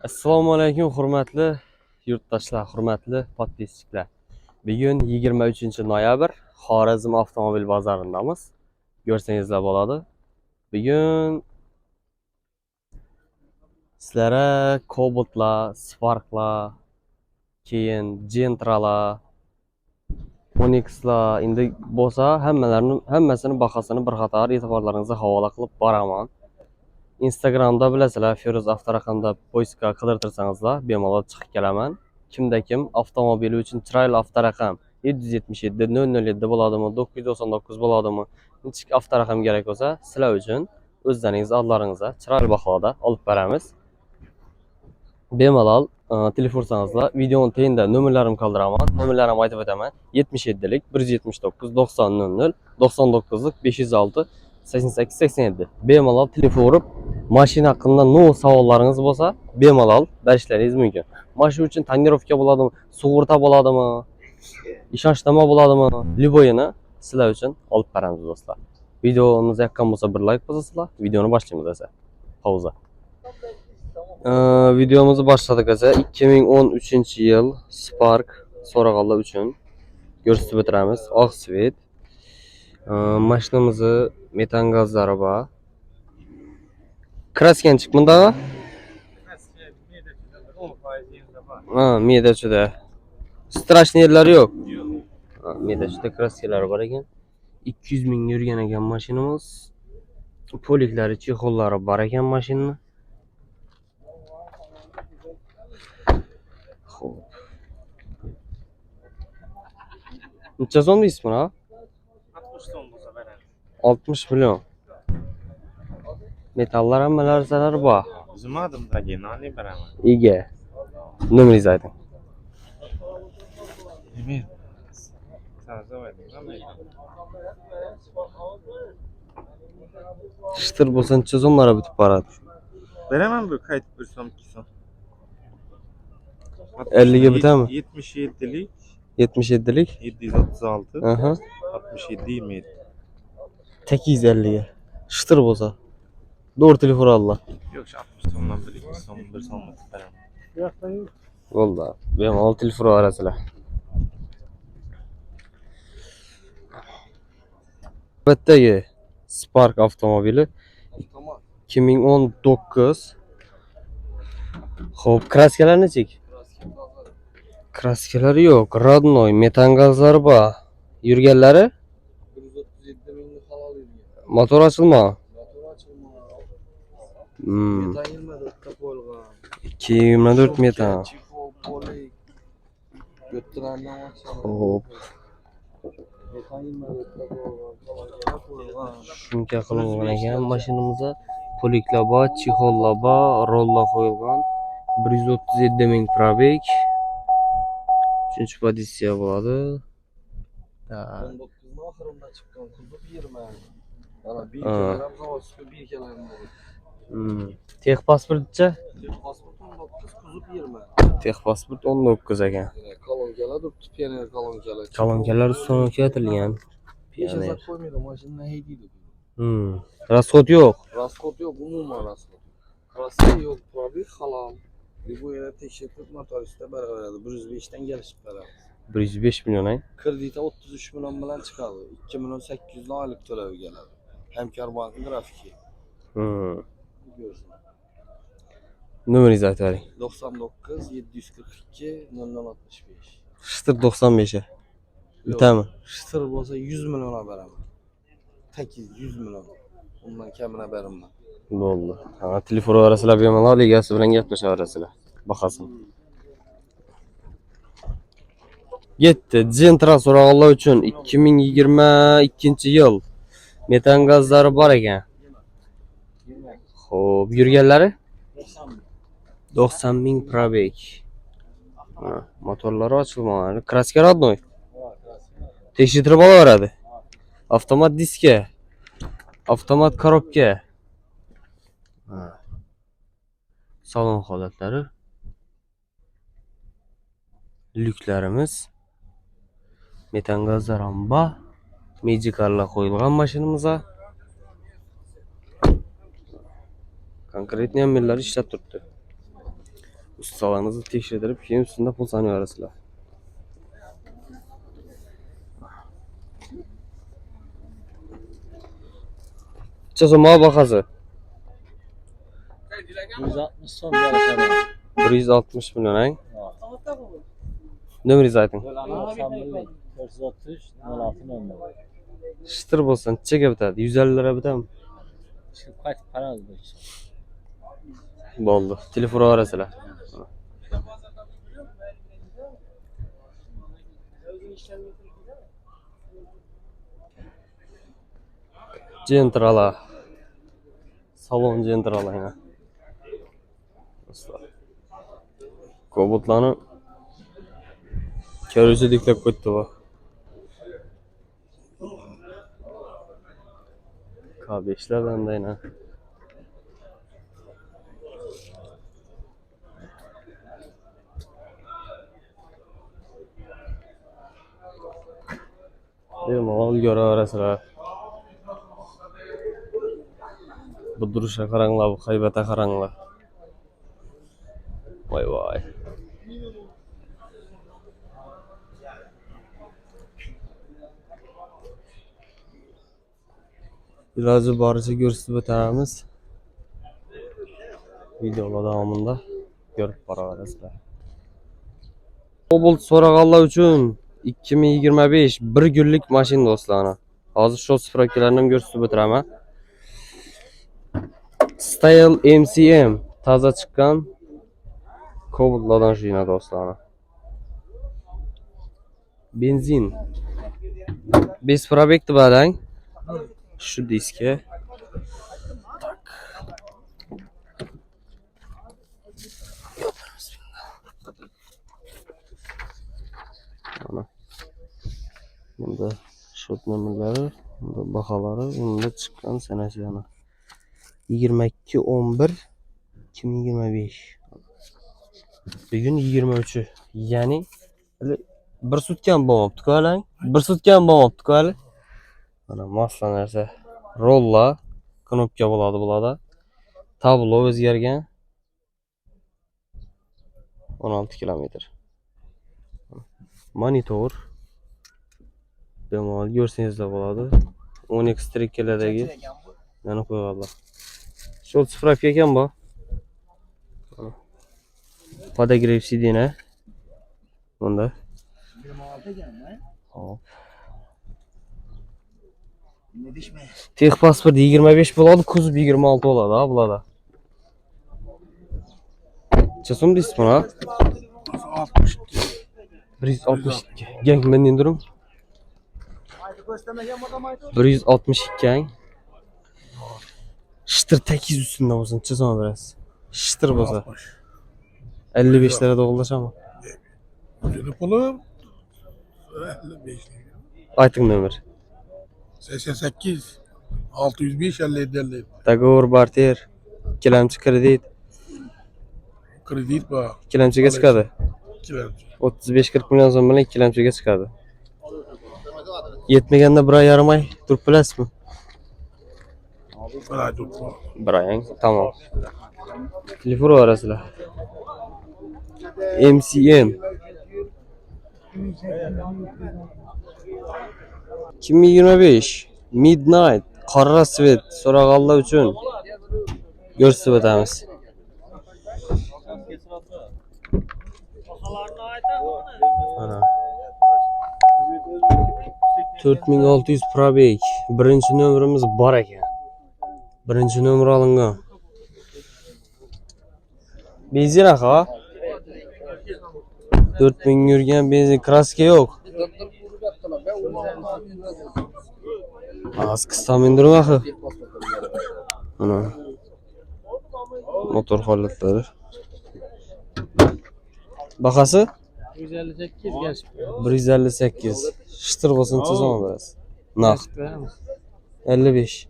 Assalomu alaykum hurmatli yurtdoshlar, hurmatli podpisчиклар. Bugun 23-noyabr Xorazm avtomobil bozorindamiz. Ko'rsangizlar bo'ladi. Bugun sizlarga Cobalt'lar, Spark'lar, keyin Gentra'lar, Onyx'lar endi bo'lsa hammasini bahosini bir qator e'tiborlaringizga havola qilib boraman. Instagramda bilasizlar, Feruz avtoraqamda poiskga qidirtirsangizlar, bemalol chiqib kelaman. Kimda kim avtomobili uchun chiroyli avtoraqam 777 007 bo'ladimi, 999 bo'ladimi, nechik avtoraqam kerak bo'lsa, sizlar uchun o'zlaringiz oldlaringizga chiroyli bahoda olib beramiz. Bemalol telefon ursangizdar, videoning tagida nomerlarimni qoldiraman. Nomerlarimni aytib o'taman. 77lik 179 90 00 99lik 506 88 87. Bemalol telefon urib, mashina haqida no savollaringiz bo'lsa, bemalol berishlaringiz mumkin. Mashina uchun tonirovka bo'ladimi, sug'urta bo'ladimi, ishonchnoma bo'ladimi, liboyini sizlar uchun olib beramiz do'stlar. Videomiz yoqqan bo'lsa bir like bosasizlar, videoni boshlaymiz esa. Pauza. Videomizni boshladik esa 2013-yil Spark so'rag'anlar uchun ko'rsatib o'tiramiz. Oq svet. Mashinamizni metan gazlari bor. Kraskanchik bundaqa? Medachida. Strashniy yerlari yo'q. Medachida kraskalari bor ekan. 200 ming yurgan ekan mashinamiz. Poliklari, chexollari bor ekan mashinani. Xo'p. Necha so'm deysiz buni? 60 so'm bo'lsa beradi. 60 million. Metallar hammalari zarari bor. O'zimdagi nani beraman. Ega. Nomeringizni ayting. Nima? Savzoydim. Shitir bo'lsa necha so'mlara bitib boradi? Beraman bu qaytib 1 so'm 2 so'm. 50 ga bitami? 77lik 77lik 736 Aha. 67 27. 850 ga. Shitir bo'lsa. Doğru telefon Allah. Yo'q, 60 so'mdan 1 so'm 1 so'm beraman. Bo'ldi. Bemalol telefon orasizlar. Navbatdagi Spark avtomobili 2019. Xo'p, kraskalar nechik? Kraskalari yo'q, rodnoy, metan gazlari bor. Yurganlari? 137 mingni halol yurgan. Motor ochilma. Motor ochilma. Hmm. Metan 24 ta qo'yilgan. 224 metan. Chexol, polik. Göttirandan ochilgan. Xo'p, Metan 24 ta qo'yilgan. shuncha qilingan ekan mashinamizda. Poliklar bor, chexollar bor, rollar qo'yilgan. 137 ming probeg. 3-pozitsiya bo'ladi. 19'ning oxirida chiqqan kuzov 20. Ana bir kilogram zavod chiqib 1 kilogram bo'ldi. Texpasportcha? Pasport 19, kuzov 20. Texpasport 19 ekan. Kolonkalar turibdi, pioner kolonkalar. Kolonkalar ustiga keltirilgan. Peshasa qo'ymaydi, mashina haydaydi. Rasxod yo'q. Расход yo'q, umuman расход. Krassa yo'q, probeg halol. Bu yana tekshirib motor ustida beraveradi. 105 dan kelishib beradi. 105 million ay. Krediti 33 million bilan chiqadi. 2 million 800 dan oylik to'lab keladi. Hamkor bankning grafiki. Nomeringizni aytib bering. 99 742 0065. Shitir 95 ga. Bitami? Shitir bo'lsa 100 million beraman. Takiz 100 million. Undan kamina beraman. Bo'ldi. Ha, telefon orasizlar bemalol egasi bilan gaplashaverasizlar. Bahasini. Yetti. Gentra so'rag'anlar uchun 2022-yil metan gazlari bor ekan. Xo'p, yurganlari 90 ming probeg. Motorlari ochilmagan. Kraska rodnoy. Tekshirib olaveradi. Avtomat diska. Avtomat korobka. Salon holatlari. Lyuklarimiz. Metan gazlar ham bor. Magicallar qo'yilgan mashinamizga. Konkretniy amillar ishlab turibdi. Ustalarınızı tekşirdirip keyin üstünde pul sanıyorlar. Çözüme bakası. 160 son yarışa. 160 milyon ayın. Nömrü zaten. 91 430 06 numara. Şıtır bolsun, çeke bitadi. 150 lira bitami? Şu kaç para oldu? Boldu. Telefon arasılar. Centrala. Salon centrala yine. Kobutlarını körüsü diklep koydu bak. K5'ler bende yine. Bir mal göre arasılar. Bu duruşa karanla, bu kaybete karanla. Vay vay. Birazcık barışı görsüz bitiremiz. Videolar devamında görüp para arasılar. Cobalt so'rag'anlar uchun 2025 bir günlük mashin do'stlarni. Hozir shu sifrakilarni ham ko'rsatib o'tiraman. Style MCM toza chiqqan Cobaltlardan shina do'stlarni. Benzin. 5 probekti badang. Şu diske. Ana. Bunda shot nomerlari, bunda baholari, bunda chiqqan sanasi yana. 22/11/2025. Bugun 23'ü. Ya'ni bir sutka ham bo'lmabdi-ku alang. Bir sutka ham bo'lmabdi-ku hali. Mana masla narsa. Rolla, knopka bo'ladi bularda. Tablo o'zgargan. 16 kilometr. Monitor. Bemalol ko'rsangizlar bo'ladi. 10x trikkelardagi yana qo'yganlar. Shol sifrafka ekan bu. Podogrev sidina. Bunda. Hop. Texpasport 25 bo'ladi, kuzov 26 bo'ladi ha bularda. Necha so'm deysiz buni? 62. 162. Gang men indirim. 162 ang. Şıtır 800 üstünde olsun. Necha so'm berasiz? Şıtır bo'lsa 55 lira do'g'irlashami? Telefonum 55. Ayting nomer. 88 605 57 Договор barter. Ikkilamchi kredit. Kredit var. Ikkilamchiga chiqadi. Kilemci. 35-40 million so'm bilan ikkilamchiga chiqadi. Yetmaganda 1 oy yarim oy turib bilasizmi? Bir ay tutma. 1 oy. Tamam. Telefon arasılar. MCM. 2025 Midnight qora svet so'rag'anlar uchun ko'rsatib o'tamiz. Mana 4600 probek. Birinchi nomerimiz bor ekan. Birinchi nomer olingan. Benzin ha? 4000 yurgan benzin, kraska yo'q. Az qistam indirim axı. Ana. Motor holatlari. Bahası? 158 gelsin. 158. Şıtır olsun çözüm biraz. Naqd. 55.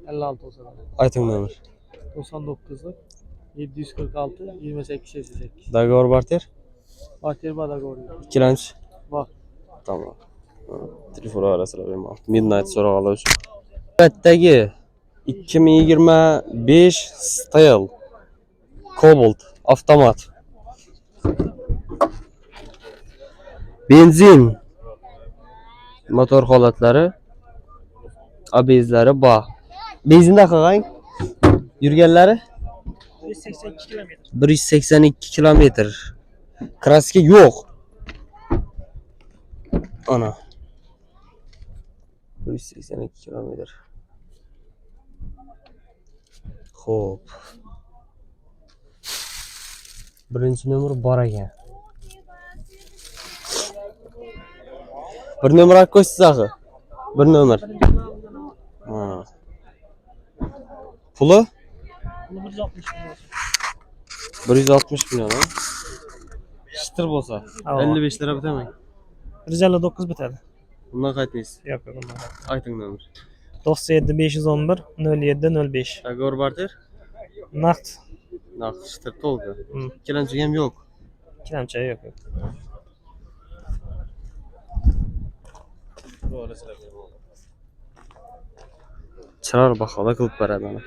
56 olsa da. Ayting nomer. 99'luk 746 28 88. Dogovor barter. Barter dogovor. Ikkilanchi. Bak. Tamam. Telefon arasılar benim. Midnight so'rag'anlar uchun. Navbatdagi 2025 Style Cobalt avtomat. Benzin motor holatlari, abezlari bor. Benzinda qilgan yurganlari 182 kilometre. 182 kilometr. Kraska yo'q. Ana. 182 kilometr. Xo'p. Birinchi nomer bor ekan. Bir nomer qo'ysiz axir. Bir nomer. Ha. Puli? Bunu 160 milyon. 160 milyon ha. Shitir bo'lsa, Avo. 55 lira bitamang. 159 bitadi. Bundan qaytmaysiz. Yo'q, yo'q, bundan. Ayting nomer. 97 511 07 05. Dogovor barter? Naqd. Naqd shitir to'ldi. Hmm. Ikkilamchi ham yo'q. Kiramcha yo'q. Chirar bahoda qilib beradi ana.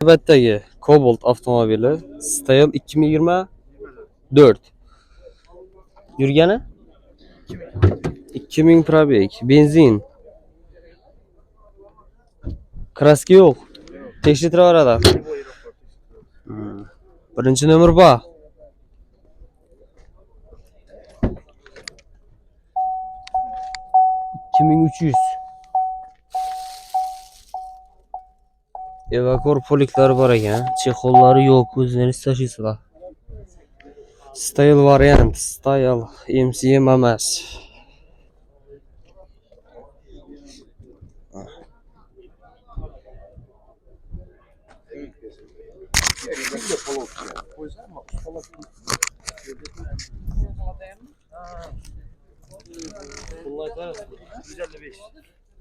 Navbatdagi Cobalt avtomobili Style 2024. Yurgani? 2000 probeg, benzin. Kraska yo'q. Tekshirtirib Birinchi nomer bor. $2300. Evakor poliklari bor ekan, chexollari yo'q, o'zlaringiz tashiysizlar. Style variant, Style MCM emas.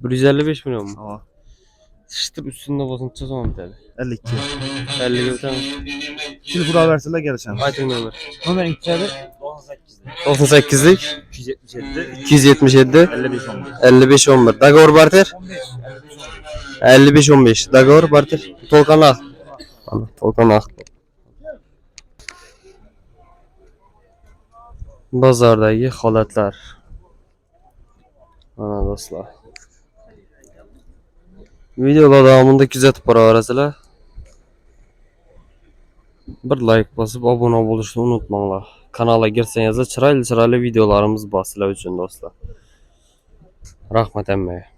$155 milyon mu? Ava. Shitir üstünde bozunca zaman bitadi. 52. 50 bitadi. Telefon versinler geleceğim. Ayting nomer. Nomer ikkitadi. 98'lik 277. 277 55 olmuş. 55 11. Dogovor barter? 55 15. Dogovor barter. Tolqan aq. Ana, Tolqan aq. Bozordagi holatlar. Ana do'stlar. Videolar davomida kuzatib boraverasizlar. Bir like bosib obuna bo'lishni unutmanglar. Kanalga kirsangizlar chiroyli videolarimiz bor sizlar uchun do'stlar. Rahmat hammaga.